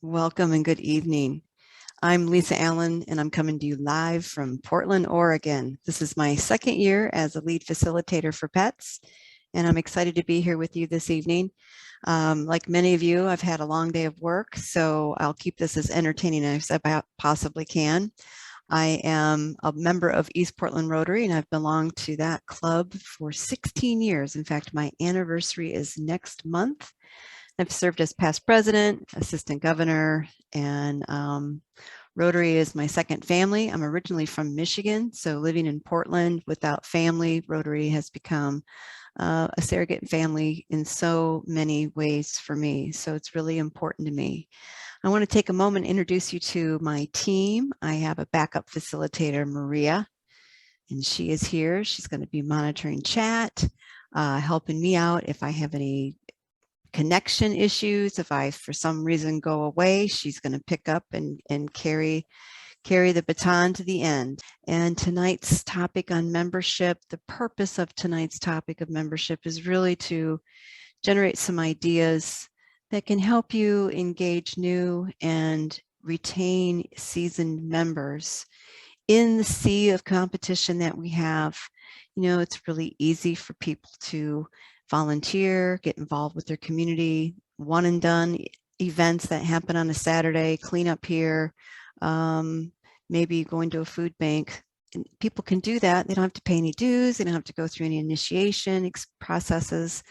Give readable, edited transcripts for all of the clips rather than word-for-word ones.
Welcome and good evening. I'm Lisa Allen, and I'm coming to you live from Portland, Oregon. This is my second year as a lead facilitator for pets, and I'm excited to be here with you this evening. Like many of you, I've had a long day of work, so I'll keep this as entertaining as I possibly can. I am a member of East Portland Rotary, and I've belonged to that club for 16 years. In fact, my anniversary is next month. I've served as past president, assistant governor, and Rotary is my second family. I'm originally from Michigan, so living in Portland without family, Rotary has become a surrogate family in so many ways for me. So it's really important to me. I want to take a moment and introduce you to my team. I have a backup facilitator, Maria, and she is here. She's going to be monitoring chat, helping me out if I have any connection issues. If I, for some reason, go away, she's going to pick up and carry the baton to the end. And tonight's topic on membership, the purpose of tonight's topic of membership is really to generate some ideas that can help you engage new and retain seasoned members. In the sea of competition that we have, you know, it's really easy for people to volunteer, get involved with their community, one and done events that happen on a Saturday, clean up here, maybe going to a food bank. And people can do that. They don't have to pay any dues. They don't have to go through any initiation processes.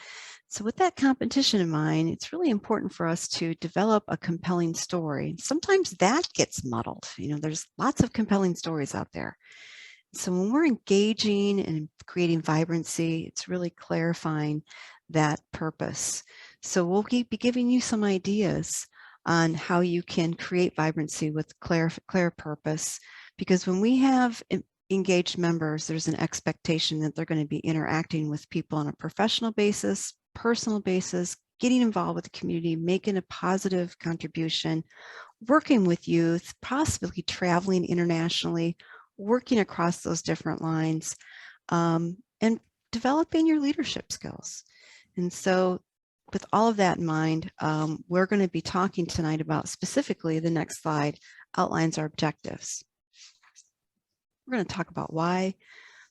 So with that competition in mind, it's really important for us to develop a compelling story. Sometimes that gets muddled. You know, there's lots of compelling stories out there. So when we're engaging and creating vibrancy, it's really clarifying that purpose. So we'll be giving you some ideas on how you can create vibrancy with clear purpose, because when we have engaged members, there's an expectation that they're going to be interacting with people on a professional basis, personal basis, getting involved with the community, making a positive contribution, working with youth, possibly traveling internationally, working across those different lines, and developing your leadership skills. And so with all of that in mind, we're going to be talking tonight about specifically, the next slide outlines our objectives. We're going to talk about why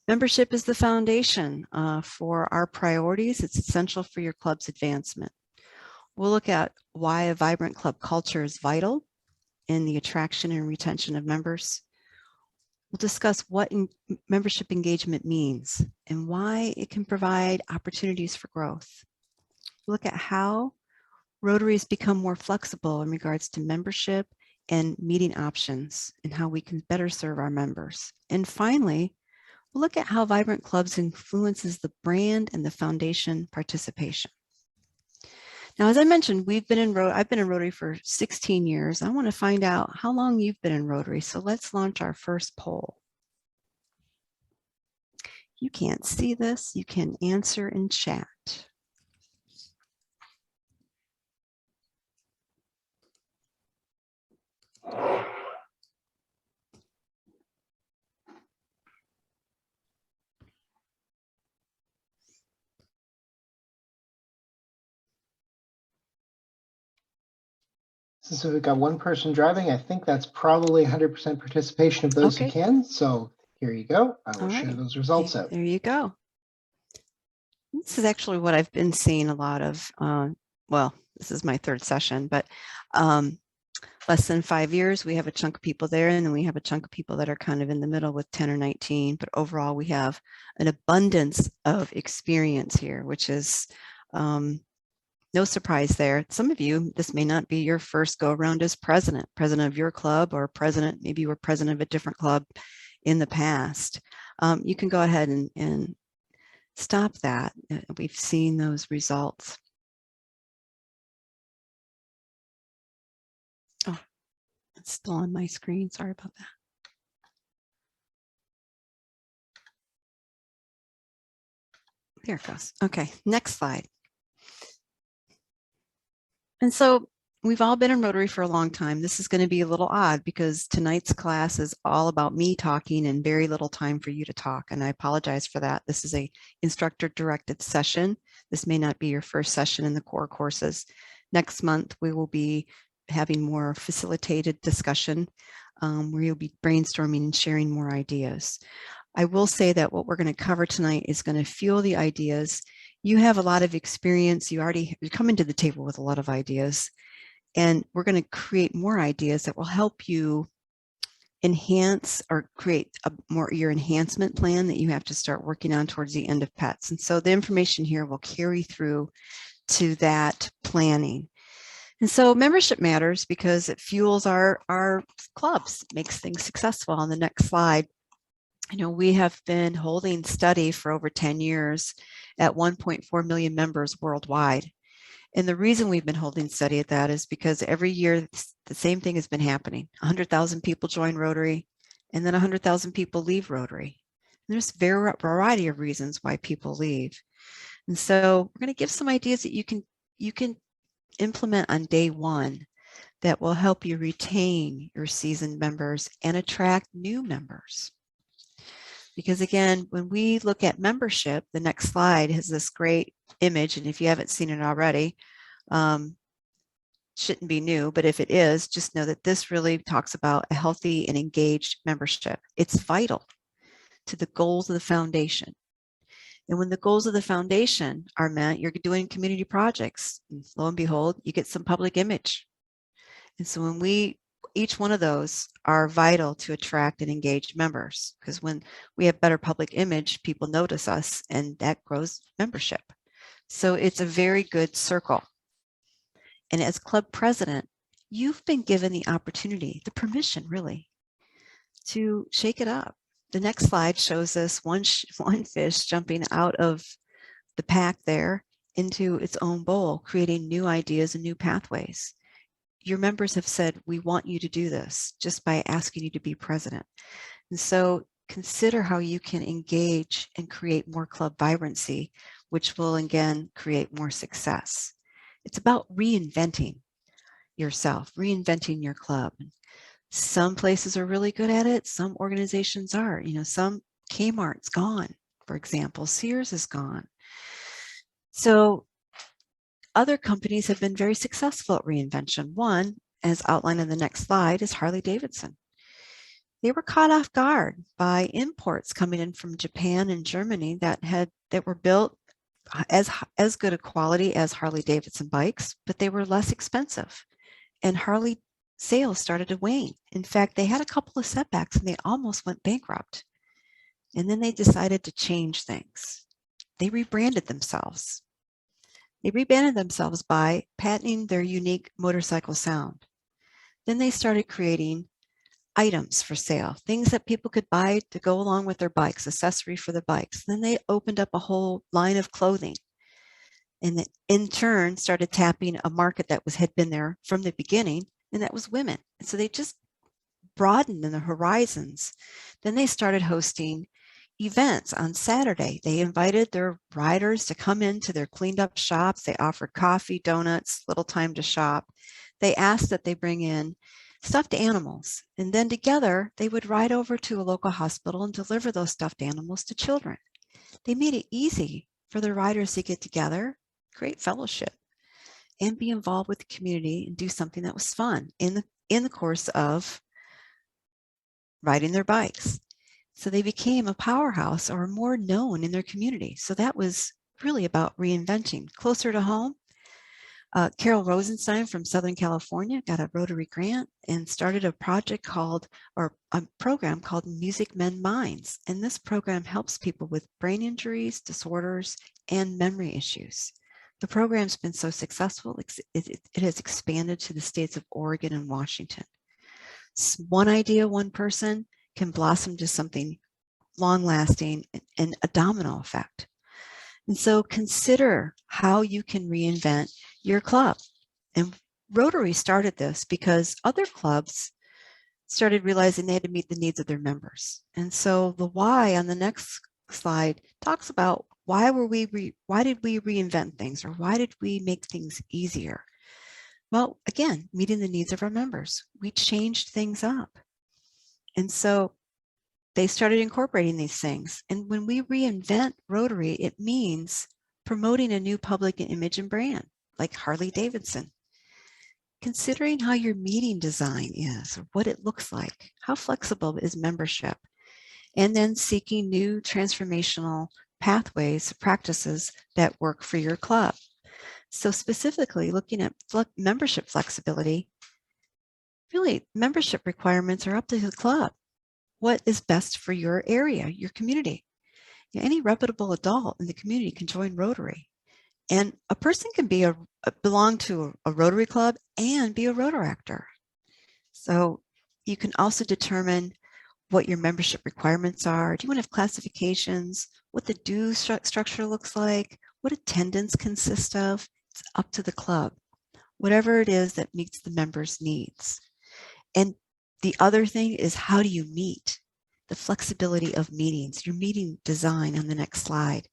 membership is the foundation for our priorities. It's essential for your club's advancement. We'll look at why a vibrant club culture is vital in the attraction and retention of members. We'll discuss what membership engagement means and why it can provide opportunities for growth. We'll look at how Rotaries become more flexible in regards to membership and meeting options and how we can better serve our members. And finally, we'll look at how Vibrant Clubs influences the brand and the foundation participation. Now, as I mentioned, I've been in Rotary for 16 years. I want to find out how long you've been in Rotary. So let's launch our first poll. You can't see this. You can answer in chat. So we've got one person driving. I think that's probably 100% participation of those who can. So here you go. I will share those results out. There you go. This is actually what I've been seeing a lot of. Well, this is my third session, but less than 5 years, we have a chunk of people there, and then we have a chunk of people that are kind of in the middle with 10 or 19. But overall, we have an abundance of experience here, which is no surprise there. Some of you, this may not be your first go around as president of your club, or maybe you were president of a different club in the past. You can go ahead and stop that. We've seen those results. Oh, it's still on my screen. Sorry about that. There it goes. Okay, next slide. And so we've all been in Rotary for a long time. This is going to be a little odd because tonight's class is all about me talking and very little time for you to talk. And I apologize for that. This is a instructor-directed session. This may not be your first session in the core courses. Next month, we will be having more facilitated discussion where you'll be brainstorming and sharing more ideas. I will say that what we're going to cover tonight is going to fuel the ideas. You have a lot of experience. You're coming to the table with a lot of ideas, and we're going to create more ideas that will help you enhance or create your enhancement plan that you have to start working on towards the end of PETS. And so the information here will carry through to that planning. And so membership matters because it fuels our clubs, makes things successful. On the next slide, we have been holding steady for over 10 years at 1.4 million members worldwide. And the reason we've been holding steady at that is because every year the same thing has been happening. 100,000 people join Rotary, and then 100,000 people leave Rotary. And there's a variety of reasons why people leave. And so we're going to give some ideas that you can implement on day one that will help you retain your seasoned members and attract new members. Because again, when we look at membership, the next slide has this great image, and if you haven't seen it already, shouldn't be new, but if it is, just know that this really talks about a healthy and engaged membership. It's vital to the goals of the foundation. And when the goals of the foundation are met, you're doing community projects, and lo and behold, you get some public image. And so when each one of those are vital to attract and engage members, because when we have better public image, people notice us, and that grows membership. So it's a very good circle. And as club president, you've been given the opportunity, the permission really, to shake it up. The next slide shows us one fish jumping out of the pack there into its own bowl, creating new ideas and new pathways. Your members have said, we want you to do this just by asking you to be president. And so consider how you can engage and create more club vibrancy, which will again create more success. It's about reinventing yourself, reinventing your club. Some places are really good at it. Some organizations are, some Kmart's gone, for example, Sears is gone. So other companies have been very successful at reinvention. One, as outlined in the next slide, is Harley-Davidson. They were caught off guard by imports coming in from Japan and Germany that were built as good a quality as Harley-Davidson bikes, but they were less expensive. And Harley sales started to wane. In fact, they had a couple of setbacks and they almost went bankrupt. And then they decided to change things. They rebranded themselves. They rebranded themselves by patenting their unique motorcycle sound. Then they started creating items for sale, things that people could buy to go along with their bikes, accessory for the bikes. Then they opened up a whole line of clothing, and in turn started tapping a market that had been there from the beginning, and that was women. And so they just broadened in the horizons. Then they started hosting events on Saturday. They invited their riders to come into their cleaned up shops. They offered coffee, donuts, little time to shop. They asked that they bring in stuffed animals, and then together they would ride over to a local hospital and deliver those stuffed animals to children. They made it easy for the riders to get together, create fellowship, and be involved with the community and do something that was fun in the course of riding their bikes. So they became a powerhouse or more known in their community. So that was really about reinventing. Closer to home, Carol Rosenstein from Southern California got a Rotary grant and started a program called Music Mend Minds. And this program helps people with brain injuries, disorders, and memory issues. The program's been so successful, it has expanded to the states of Oregon and Washington. One idea, one person can blossom to something long-lasting and a domino effect. And so consider how you can reinvent your club. And Rotary started this because other clubs started realizing they had to meet the needs of their members. And so the why on the next slide talks about why did we reinvent things, or why did we make things easier? Well, again, meeting the needs of our members. We changed things up. And so they started incorporating these things. And when we reinvent Rotary, it means promoting a new public image and brand, like Harley-Davidson. considering how your meeting design is, or what it looks like, how flexible is membership, and then seeking new transformational pathways, practices that work for your club. So specifically looking at membership flexibility, really membership requirements are up to the club. What is best for your area, your community? Any reputable adult in the community can join Rotary. And a person can be belong to a Rotary club and be a Rotaractor. So you can also determine what your membership requirements are. Do you want to have classifications? What the due structure looks like? What attendance consists of? It's up to the club. Whatever it is that meets the members' needs. And the other thing is, how do you meet? The flexibility of meetings, your meeting design on the next slide.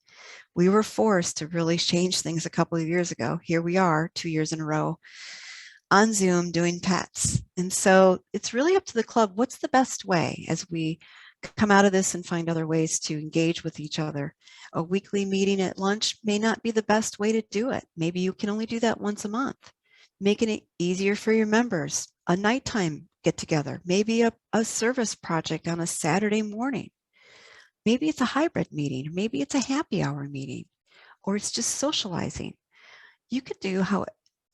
We were forced to really change things a couple of years ago. Here we are 2 years in a row on Zoom doing pets. And so it's really up to the club. What's the best way as we come out of this and find other ways to engage with each other? A weekly meeting at lunch may not be the best way to do it. Maybe you can only do that once a month, making it easier for your members. A nighttime get together, maybe a service project on a Saturday morning. Maybe it's a hybrid meeting, maybe it's a happy hour meeting, or it's just socializing. You could do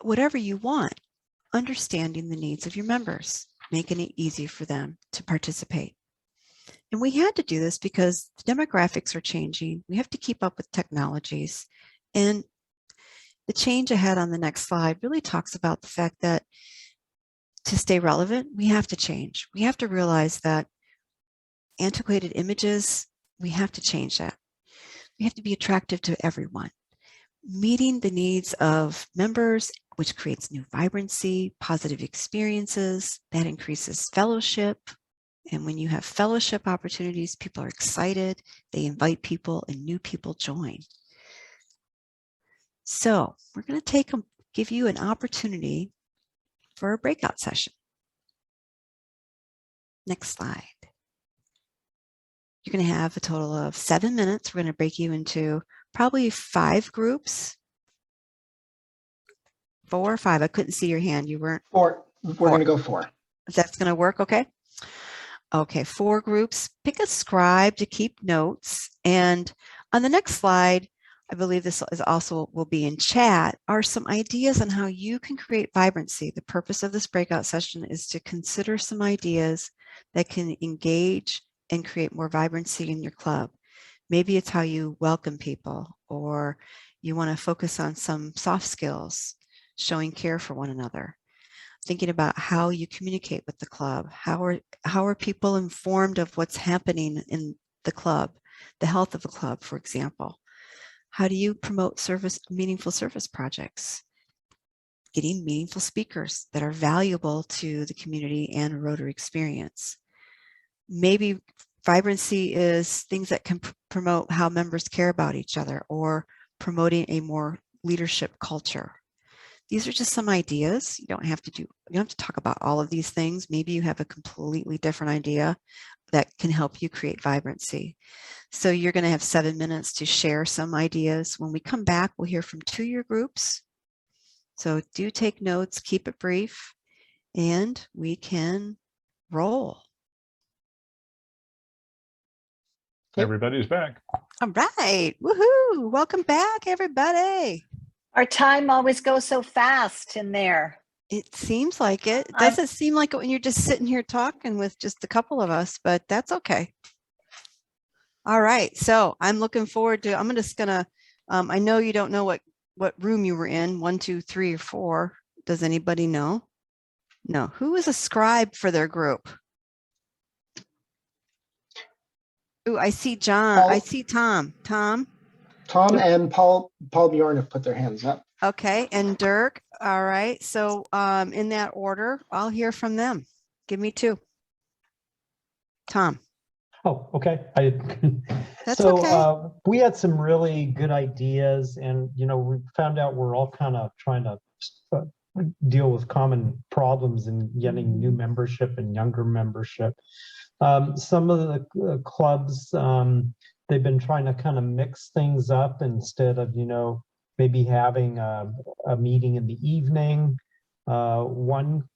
whatever you want, understanding the needs of your members, making it easy for them to participate. And we had to do this because the demographics are changing. We have to keep up with technologies. And the change ahead on the next slide really talks about the fact that to stay relevant, we have to change. We have to realize that antiquated images, we have to change that. We have to be attractive to everyone. Meeting the needs of members, which creates new vibrancy, positive experiences, that increases fellowship. And when you have fellowship opportunities, people are excited, they invite people and new people join. So we're going to give you an opportunity for a breakout session. Next slide. You're going to have a total of 7 minutes. We're going to break you into probably 5 groups. 4 or 5. I couldn't see your hand. You weren't. 4. We're going to go 4. That's going to work. Okay. Okay. 4 groups. Pick a scribe to keep notes. And on the next slide, I believe this is also will be in chat, are some ideas on how you can create vibrancy. The purpose of this breakout session is to consider some ideas that can engage and create more vibrancy in your club. Maybe it's how you welcome people, or you want to focus on some soft skills, showing care for one another, thinking about how you communicate with the club. How are people informed of what's happening in the club, the health of the club, for example? How do you promote meaningful service projects? Getting meaningful speakers that are valuable to the community and Rotary experience. Maybe vibrancy is things that can promote how members care about each other, or promoting a more leadership culture. These are just some ideas. You don't have to talk about all of these things. Maybe you have a completely different idea that can help you create vibrancy. So you're going to have 7 minutes to share some ideas. When we come back, we'll hear from 2 of your groups. So do take notes, keep it brief, and we can roll. Everybody's back. All right. Woohoo. Welcome back, everybody. Our time always goes so fast in there. It seems like it. It doesn't seem like it when you're just sitting here talking with just a couple of us, but that's okay. All right. So I'm looking forward to, I'm just going to, I know you don't know what room you were in, 1, 2, 3, or 4. Does anybody know? No. Who is a scribe for their group? Ooh, I see John. Paul. I see Tom. Tom and Paul Bjorn have put their hands up. Okay, and Dirk. All right. So in that order, I'll hear from them. Give me 2. Tom. Oh, okay. That's so okay. We had some really good ideas, and we found out we're all kind of trying to deal with common problems in getting new membership and younger membership. Some of the clubs, they've been trying to kind of mix things up instead of maybe having a meeting in the evening. One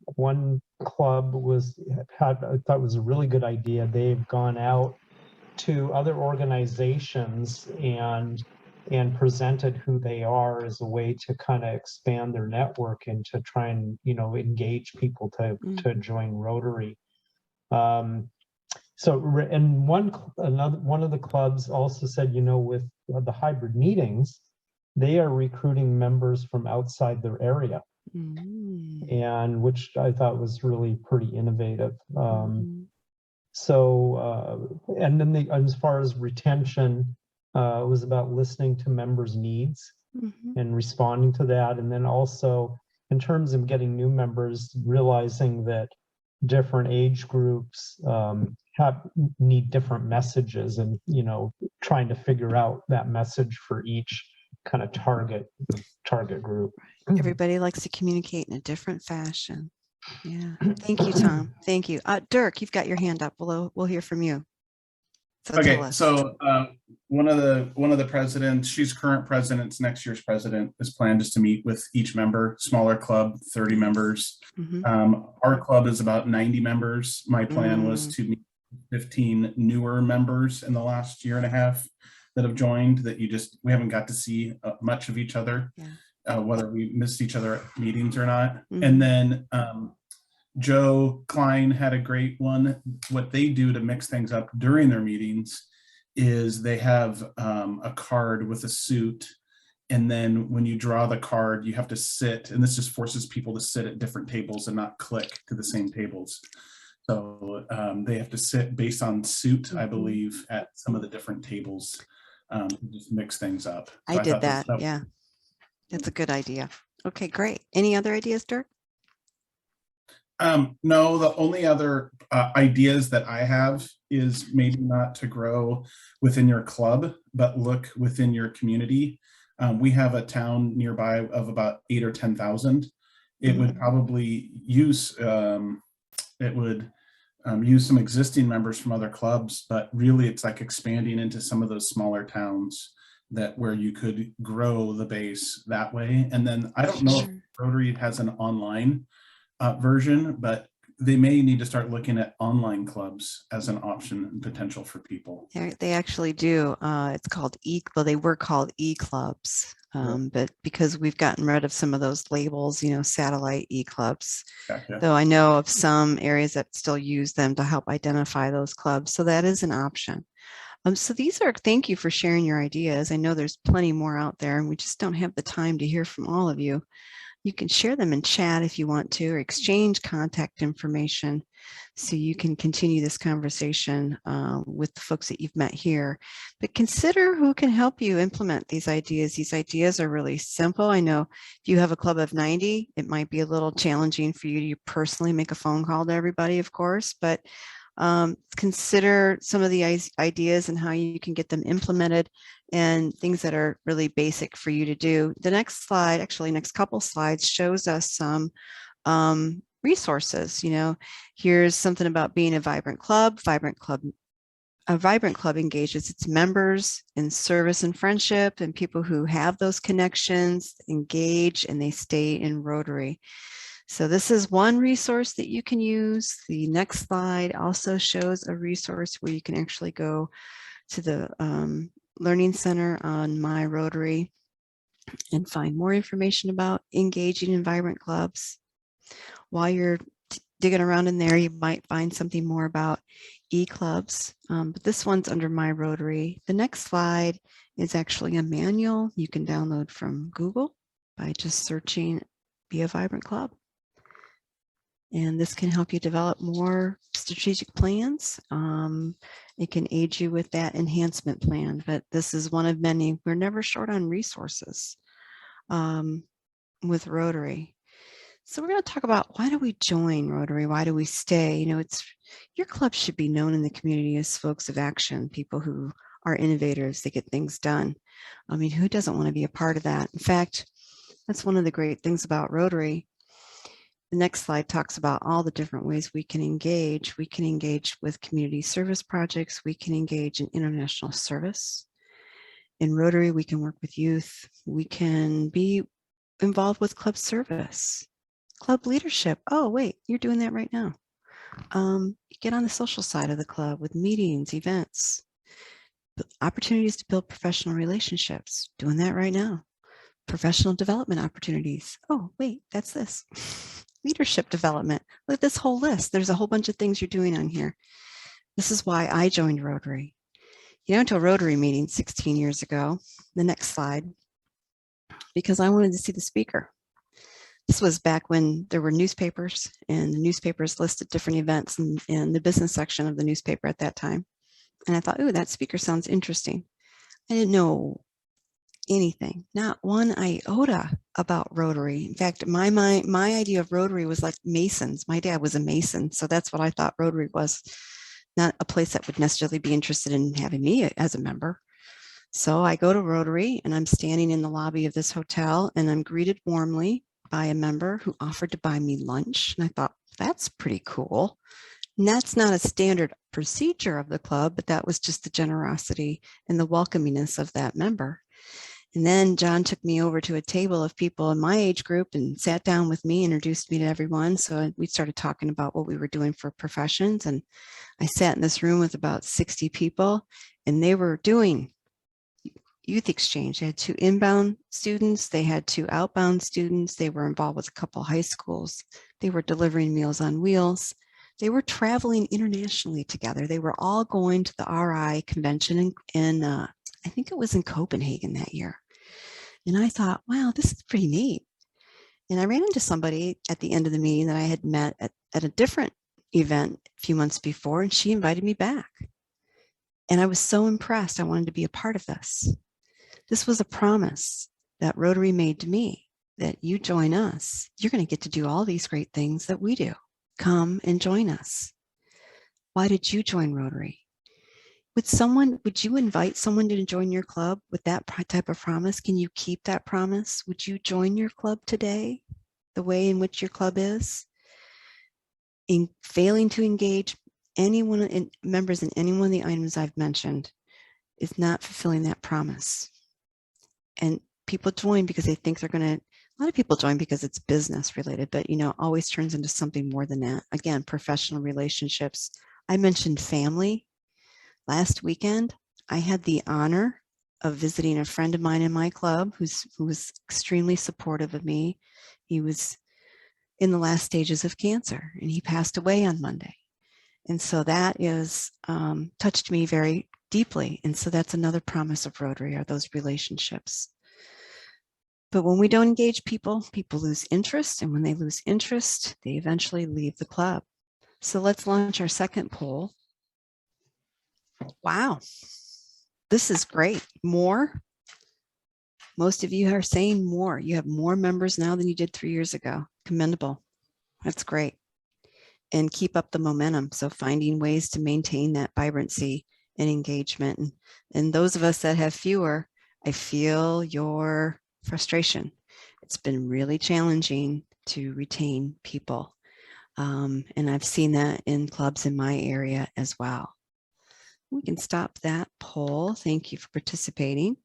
club I thought was a really good idea. They've gone out to other organizations and presented who they are as a way to kind of expand their network and to try and engage people to join Rotary. And one of the clubs also said, with the hybrid meetings, they are recruiting members from outside their area, and which I thought was really pretty innovative. And then as far as retention, it was about listening to members' needs and responding to that. And then also in terms of getting new members, realizing that different age groups need different messages, and trying to figure out that message for each kind of target group. Everybody likes to communicate in a different fashion. Yeah. Thank you, Tom. Thank you. Dirk, you've got your hand up. We'll hear from you. So tell us. So one of the presidents, she's current president, next year's president, is planned is to meet with each member. Smaller club, 30 members. Our club is about 90 members. My plan was to meet 15 newer members in the last year and a half that have joined that we haven't got to see much of each other, whether we missed each other at meetings or not. And then Joe Klein had a great one. What they do to mix things up during their meetings is they have a card with a suit. And then when you draw the card, you have to sit, and this just forces people to sit at different tables and not click to the same tables. So they have to sit based on suit, I believe, at some of the different tables, just mix things up. So I did that. Yeah, that's a good idea. Okay, great. Any other ideas, Dirk? No, the only other ideas that I have is maybe not to grow within your club, but look within your community. We have a town nearby of about 8,000 or 10,000. It would probably use use some existing members from other clubs, but really it's like expanding into some of those smaller towns where you could grow the base that way. And then I don't know if Rotary has an online version, but they may need to start looking at online clubs as an option and potential for people. They actually do. It's called they were called e-clubs, but because we've gotten rid of some of those labels, satellite e-clubs, though I know of some areas that still use them to help identify those clubs. So that is an option. So thank you for sharing your ideas. I know there's plenty more out there, and we just don't have the time to hear from all of you. You can share them in chat if you want to, or exchange contact information so you can continue this conversation with the folks that you've met here. But consider who can help you implement these ideas. These ideas are really simple. I know if you have a club of 90, it might be a little challenging for you to personally make a phone call to everybody, of course, but consider some of the ideas and how you can get them implemented, and things that are really basic for you to do. The next slide, actually next couple slides, shows us some resources. Here's something about being a vibrant club. A vibrant club engages its members in service and friendship, and people who have those connections engage and they stay in Rotary. So this is one resource that you can use. The next slide also shows a resource where you can actually go to the Learning Center on My Rotary and find more information about engaging in vibrant clubs. While you're digging around in there, you might find something more about e-clubs, but this one's under My Rotary. The next slide is actually a manual you can download from Google by just searching Be a Vibrant Club. And this can help you develop more strategic plans. It can aid you with that enhancement plan, but this is one of many. We're never short on resources with Rotary. So we're going to talk about, why do we join Rotary? Why do we stay? Your club should be known in the community as folks of action, people who are innovators, they get things done. I mean, who doesn't want to be a part of that? In fact, that's one of the great things about Rotary. The next slide talks about all the different ways we can engage. We can engage with community service projects. We can engage in international service. In Rotary, we can work with youth. We can be involved with club service. Club leadership. Oh, wait, you're doing that right now. Get on the social side of the club with meetings, events, opportunities to build professional relationships. Doing that right now. Professional development opportunities. Oh, wait, that's this. Leadership development. Look at this whole list. There's a whole bunch of things you're doing on here. This is why I joined Rotary. You know, to a Rotary meeting 16 years ago, the next slide, because I wanted to see the speaker. This was back when there were newspapers, and the newspapers listed different events in the business section of the newspaper at that time. And I thought, oh, that speaker sounds interesting. I didn't know anything, not one iota about Rotary. In fact, my idea of Rotary was like Masons. My dad was a Mason, so that's what I thought Rotary was. Not a place that would necessarily be interested in having me as a member. So I go to Rotary, and I'm standing in the lobby of this hotel, and I'm greeted warmly by a member who offered to buy me lunch. And I thought, that's pretty cool. And that's not a standard procedure of the club, but that was just the generosity and the welcomingness of that member. And then John took me over to a table of people in my age group and sat down with me, introduced me to everyone. So we started talking about what we were doing for professions. And I sat in this room with about 60 people, and they were doing youth exchange. They had 2 inbound students. They had 2 outbound students. They were involved with a couple high schools. They were delivering Meals on Wheels. They were traveling internationally together. They were all going to the RI convention in I think it was in Copenhagen that year. And I thought, wow, this is pretty neat. And I ran into somebody at the end of the meeting that I had met at a different event a few months before, and she invited me back. And I was so impressed. I wanted to be a part of this. This was a promise that Rotary made to me, that you join us, you're going to get to do all these great things that we do. Come and join us. Why did you join Rotary? Would you invite someone to join your club with that type of promise? Can you keep that promise? Would you join your club today, the way in which your club is? In failing to engage members in any one of the items I've mentioned is not fulfilling that promise. And people join because they think they're going to, a lot of people join because it's business related, but always turns into something more than that. Again, professional relationships. I mentioned family. Last weekend, I had the honor of visiting a friend of mine in my club who was extremely supportive of me. He was in the last stages of cancer, and he passed away on Monday. And so that is touched me very deeply. And so that's another promise of Rotary, are those relationships. But when we don't engage people, people lose interest. And when they lose interest, they eventually leave the club. So let's launch our second poll. Wow, this is great. More. Most of you are saying more. You have more members now than you did 3 years ago. Commendable. That's great. And keep up the momentum. So finding ways to maintain that vibrancy and engagement. And those of us that have fewer, I feel your frustration. It's been really challenging to retain people. And I've seen that in clubs in my area as well. We can stop that poll. Thank you for participating.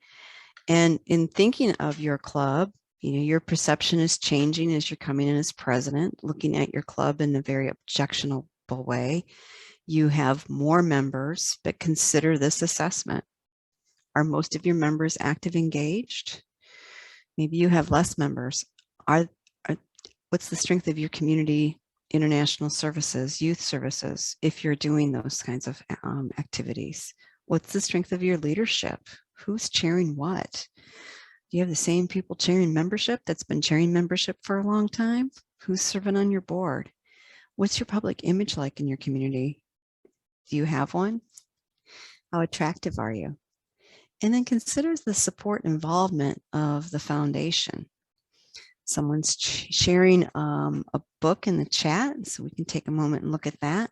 And in thinking of your club, your perception is changing as you're coming in as president, looking at your club in a very objectionable way. You have more members, but consider this assessment. Are most of your members active, engaged? Maybe you have less members. What's the strength of your community, international services, youth services, if you're doing those kinds of activities? What's the strength of your leadership? Who's chairing what? Do you have the same people chairing membership that's been chairing membership for a long time? Who's serving on your board? What's your public image like in your community? Do you have one? How attractive are you? And then consider the support and involvement of the foundation. Someone's sharing a book in the chat, so we can take a moment and look at that.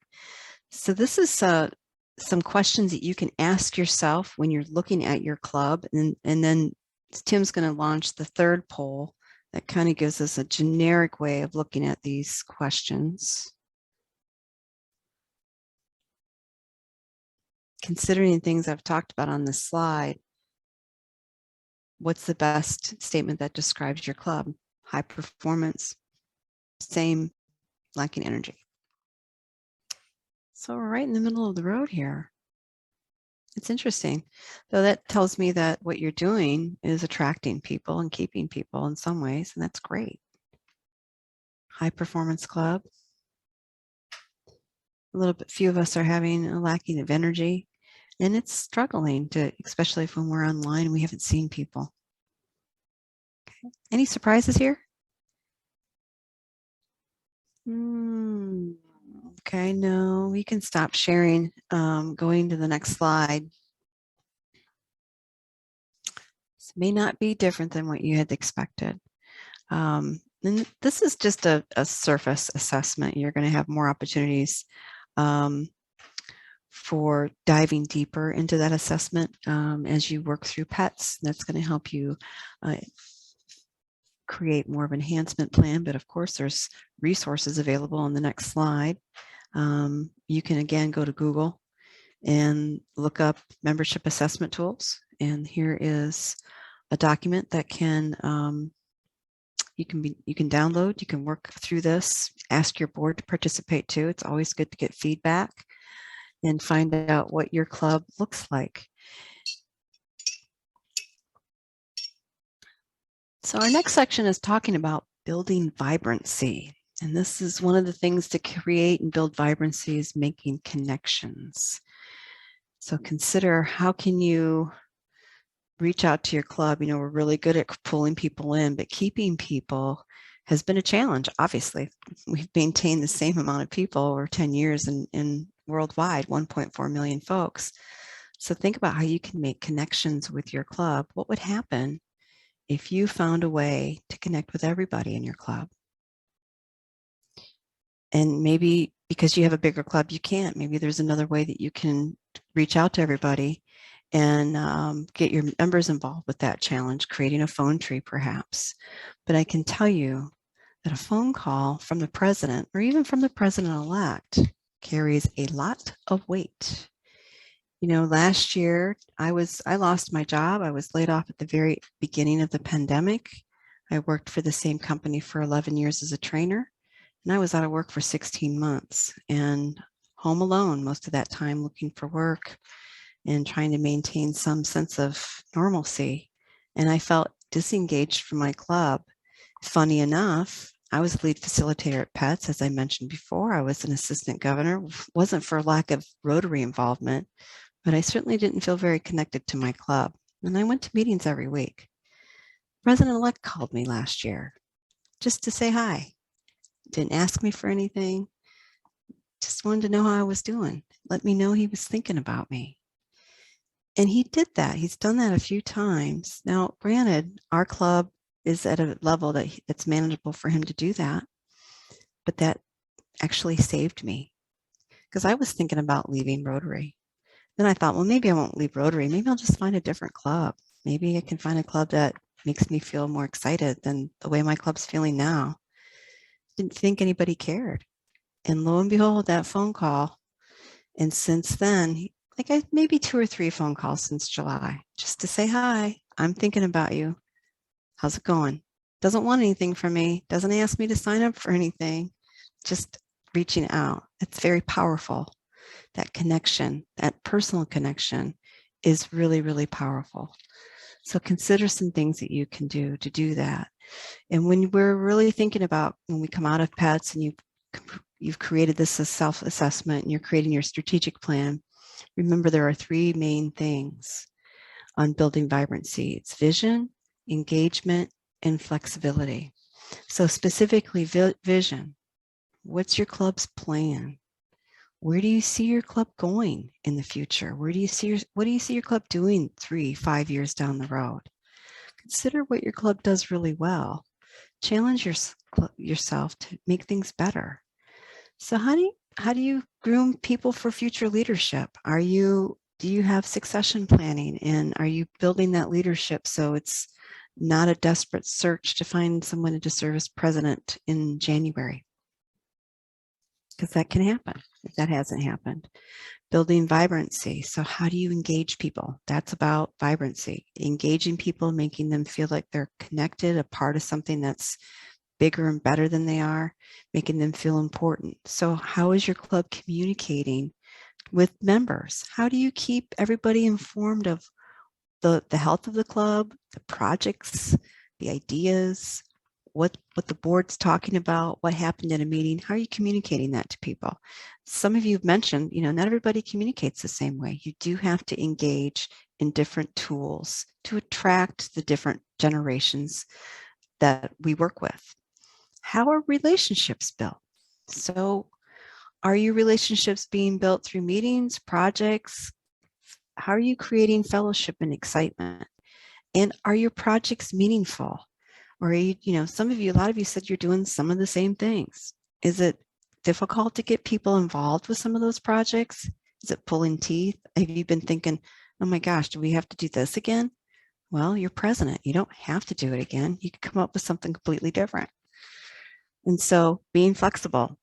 So this is some questions that you can ask yourself when you're looking at your club. And then Tim's going to launch the third poll that kind of gives us a generic way of looking at these questions. Considering the things I've talked about on this slide, what's the best statement that describes your club? High performance, same lacking energy. So we're right in the middle of the road here. It's interesting. So that tells me that what you're doing is attracting people and keeping people in some ways, and that's great. High performance club. A little bit, few of us are having a lacking of energy, and it's struggling to, especially if when we're online, we haven't seen people. Okay. Any surprises here? Okay, no, we can stop sharing. Going to the next slide. This may not be different than what you had expected. And this is just a surface assessment. You're going to have more opportunities for diving deeper into that assessment as you work through PETS. That's going to help you create more of an enhancement plan, but of course there's resources available on the next slide. You can again go to Google and look up membership assessment tools, and here is a document that can you can download. You can work through this, ask your board to participate too. It's always good to get feedback and find out what your club looks like. So our next section is talking about building vibrancy. And this is one of the things to create and build vibrancy is making connections. So consider, how can you reach out to your club? You know, we're really good at pulling people in, but keeping people has been a challenge. Obviously, we've maintained the same amount of people over 10 years in worldwide, 1.4 million folks. So think about how you can make connections with your club. What would happen if you found a way to connect with everybody in your club? And maybe because you have a bigger club, you can't. Maybe there's another way that you can reach out to everybody and get your members involved with that challenge, creating a phone tree perhaps. But I can tell you that a phone call from the president or even from the president-elect carries a lot of weight. You know, last year I lost my job. I was laid off at the very beginning of the pandemic. I worked for the same company for 11 years as a trainer, and I was out of work for 16 months and home alone most of that time, looking for work and trying to maintain some sense of normalcy. And I felt disengaged from my club. Funny enough, I was a lead facilitator at PETS, as I mentioned before. I was an assistant governor. Wasn't for lack of Rotary involvement, but I certainly didn't feel very connected to my club. And I went to meetings every week. President-elect called me last year just to say hi. Didn't ask me for anything. Just wanted to know how I was doing. Let me know he was thinking about me. And he did that. He's done that a few times. Now, granted, our club is at a level that it's manageable for him to do that, but that actually saved me because I was thinking about leaving Rotary. Then I thought, well, maybe I won't leave Rotary. Maybe I'll just find a different club. Maybe I can find a club that makes me feel more excited than the way my club's feeling now. Didn't think anybody cared. And lo and behold, that phone call. And since then, like maybe 2 or 3 phone calls since July, just to say hi. I'm thinking about you. How's it going? Doesn't want anything from me. Doesn't ask me to sign up for anything. Just reaching out. It's very powerful. That connection, that personal connection is really, really powerful. So consider some things that you can do to do that. And when we're really thinking about when we come out of PETS and you've created this as self-assessment and you're creating your strategic plan, remember there are 3 main things on building vibrancy. It's vision, engagement, and flexibility. So specifically vision. What's your club's plan? Where do you see your club going in the future? What do you see your club doing 3-5 years down the road? Consider what your club does really well. Challenge yourself to make things better. So how do you groom people for future leadership? Do you have succession planning, and are you building that leadership so it's not a desperate search to find someone to serve as president in January? Because that can happen if that hasn't happened. Building vibrancy. So how do you engage people? That's about vibrancy. Engaging people, making them feel like they're connected, a part of something that's bigger and better than they are, making them feel important. So how is your club communicating with members? How do you keep everybody informed of the health of the club, the projects, the ideas, what the board's talking about, what happened in a meeting? How are you communicating that to people? Some of you have mentioned, not everybody communicates the same way. You do have to engage in different tools to attract the different generations that we work with. How are relationships built? So are your relationships being built through meetings, projects? How are you creating fellowship and excitement? And are your projects meaningful? Or are you, a lot of you said you're doing some of the same things. Is it difficult to get people involved with some of those projects? Is it pulling teeth? Have you been thinking, oh my gosh, do we have to do this again? Well, you're president. You don't have to do it again. You can come up with something completely different. And so being flexible.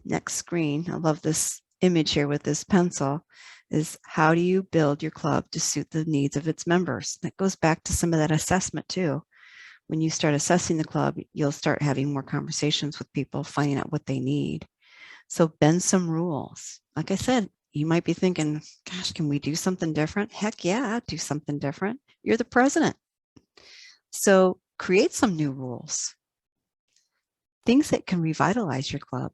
Next screen, I love this image here with this pencil, is how do you build your club to suit the needs of its members? That goes back to some of that assessment too. When you start assessing the club, you'll start having more conversations with people, finding out what they need. So bend some rules. Like I said, you might be thinking, gosh, can we do something different? Heck yeah, do something different. You're the president. So create some new rules. Things that can revitalize your club.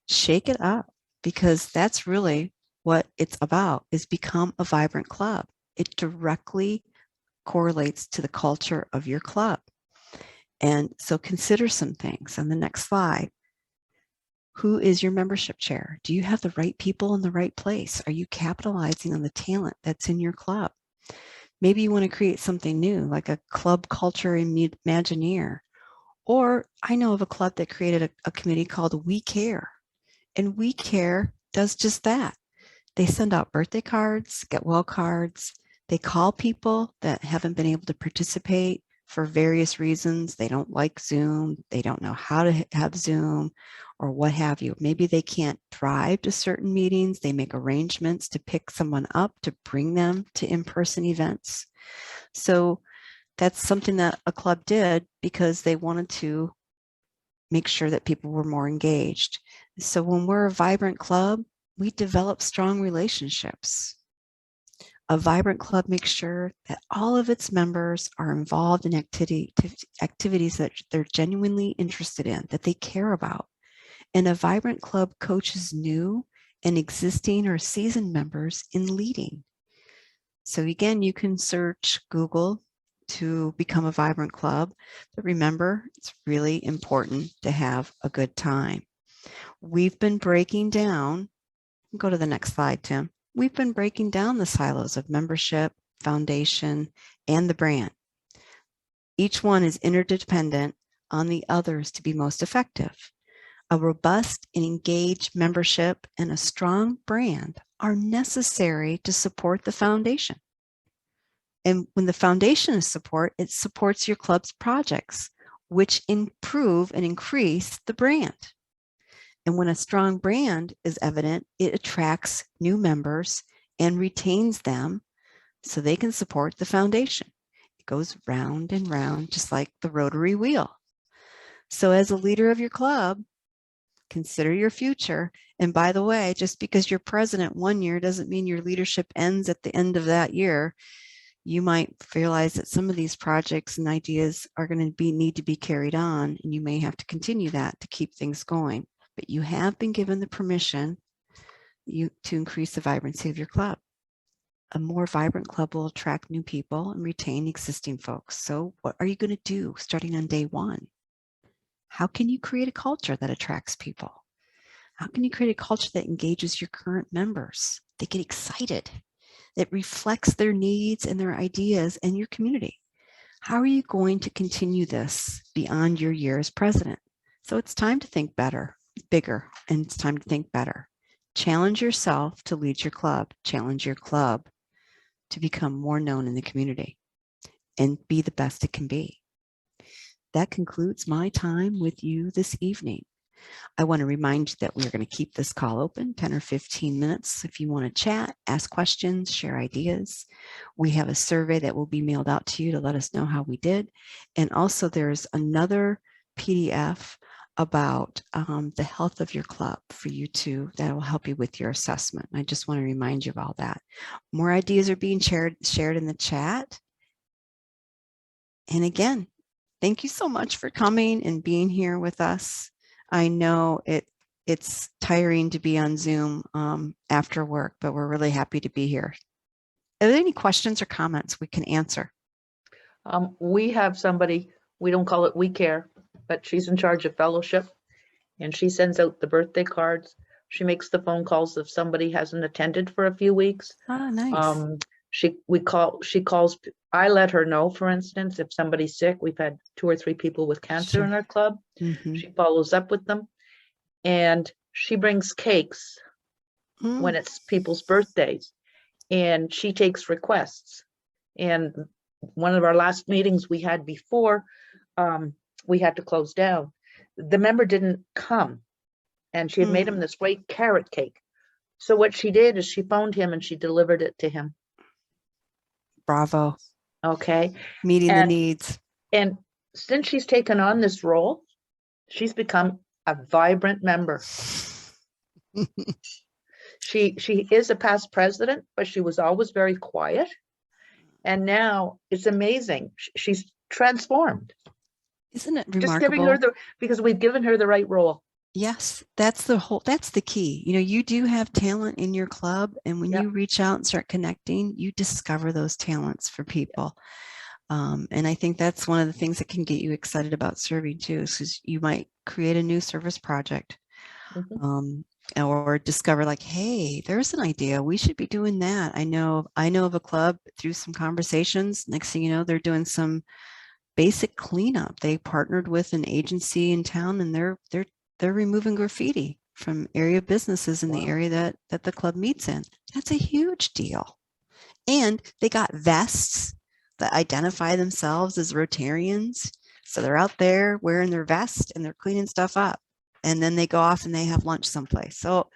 Shake it up, because that's really what it's about, is become a vibrant club. It directly correlates to the culture of your club. And so consider some things on the next slide. Who is your membership chair? Do you have the right people in the right place? Are you capitalizing on the talent that's in your club? Maybe you want to create something new, like a club culture imagineer. Or I know of a club that created a committee called We Care. And We Care does just that. They send out birthday cards, get well cards. They call people that haven't been able to participate for various reasons. They don't like Zoom. They don't know how to have Zoom or what have you. Maybe they can't drive to certain meetings. They make arrangements to pick someone up to bring them to in-person events. So that's something that a club did because they wanted to make sure that people were more engaged. So when we're a vibrant club, we develop strong relationships. A vibrant club makes sure that all of its members are involved in activities that they're genuinely interested in, that they care about. And a vibrant club coaches new and existing or seasoned members in leading. So again, you can search Google to become a vibrant club, but remember, it's really important to have a good time. We've been breaking down, go to the next slide, Tim. We've been breaking down the silos of membership, foundation, and the brand. Each one is interdependent on the others to be most effective. A robust and engaged membership and a strong brand are necessary to support the foundation. And when the foundation is support, it supports your club's projects, which improve and increase the brand. And when a strong brand is evident, it attracts new members and retains them so they can support the foundation. It goes round and round, just like the rotary wheel. So as a leader of your club, consider your future. And by the way, just because you're president one year doesn't mean your leadership ends at the end of that year. You might realize that some of these projects and ideas are going to need to be carried on, and you may have to continue that to keep things going. But you have been given the permission to increase the vibrancy of your club. A more vibrant club will attract new people and retain existing folks. So what are you going to do starting on day one? How can you create a culture that attracts people? How can you create a culture that engages your current members? They get excited. It reflects their needs and their ideas and your community. How are you going to continue this beyond your year as president? So it's time to think better, bigger, and it's time to think better. Challenge yourself to lead your club. Challenge your club to become more known in the community and be the best it can be. That concludes my time with you this evening. I want to remind you that we're going to keep this call open 10 or 15 minutes. If you want to chat, ask questions, share ideas. We have a survey that will be mailed out to you to let us know how we did. And also there's another PDF about the health of your club for you to, that will help you with your assessment. I just want to remind you of all that. More ideas are being shared in the chat. And again, thank you so much for coming and being here with us. I know it's tiring to be on Zoom after work, but we're really happy to be here. Are there any questions or comments we can answer? We have somebody, we don't call it We Care, but she's in charge of fellowship, and she sends out the birthday cards. She makes the phone calls if somebody hasn't attended for a few weeks. Ah, nice. She calls, I let her know, for instance, if somebody's sick. We've had 2 or 3 people with cancer in our club. She follows up with them, and she brings cakes when it's people's birthdays, and she takes requests. And one of our last meetings we had before we had to close down, the member didn't come, and she had made him this great carrot cake. So what she did is she phoned him and she delivered it to him. Bravo. Okay. Meeting the needs. And since she's taken on this role, she's become a vibrant member. She is a past president, but she was always very quiet. And now it's amazing. She's transformed. Isn't it remarkable? Just giving her because we've given her the right role. Yes, that's the key. You know, you do have talent in your club, and when you reach out and start connecting, you discover those talents for people. And I think that's one of the things that can get you excited about serving too, is because you might create a new service project. Or discover like, hey, there's an idea, we should be doing that. I know of a club through some conversations. Next thing you know, they're doing some basic cleanup. They partnered with an agency in town, and they're removing graffiti from area businesses in the area that the club meets in. That's a huge deal. And they got vests that identify themselves as Rotarians. So they're out there wearing their vest and they're cleaning stuff up. And then they go off and they have lunch someplace. So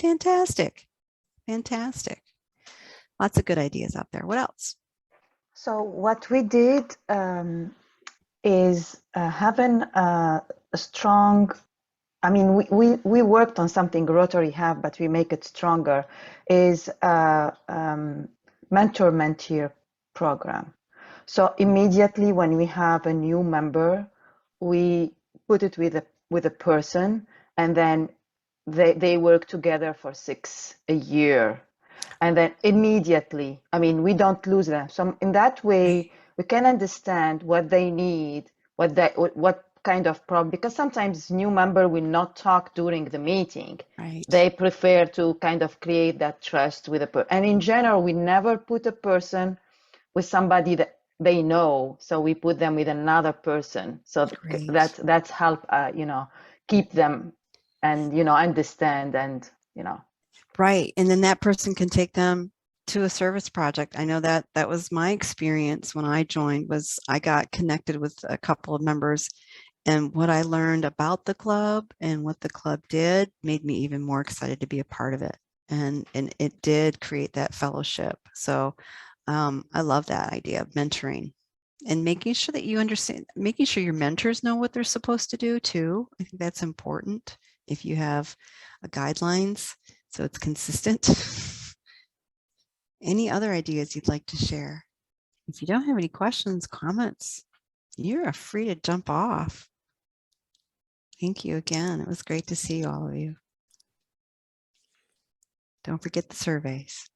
fantastic. Fantastic. Lots of good ideas out there. What else? So what we did is having a strong, I mean, we worked on something Rotary have, but we make it stronger, is a mentor-mentee program. So immediately when we have a new member, we put it with a person, and then they work together for 6 a year. And then immediately, I mean, we don't lose them. So in that way, we can understand what they need, what kind of problem, because sometimes new member will not talk during the meeting. Right. They prefer to kind of create that trust with a person. And in general, we never put a person with somebody that they know. So we put them with another person. So that's help, keep them and, understand and, Right. And then that person can take them to a service project. I know that was my experience when I joined. Was I got connected with a couple of members, and what I learned about the club and what the club did made me even more excited to be a part of it. And it did create that fellowship. So I love that idea of mentoring and making sure that you understand, making sure your mentors know what they're supposed to do too. I think that's important if you have guidelines, so it's consistent. Any other ideas you'd like to share? If you don't have any questions, comments, you're free to jump off. Thank you again. It was great to see all of you. Don't forget the surveys.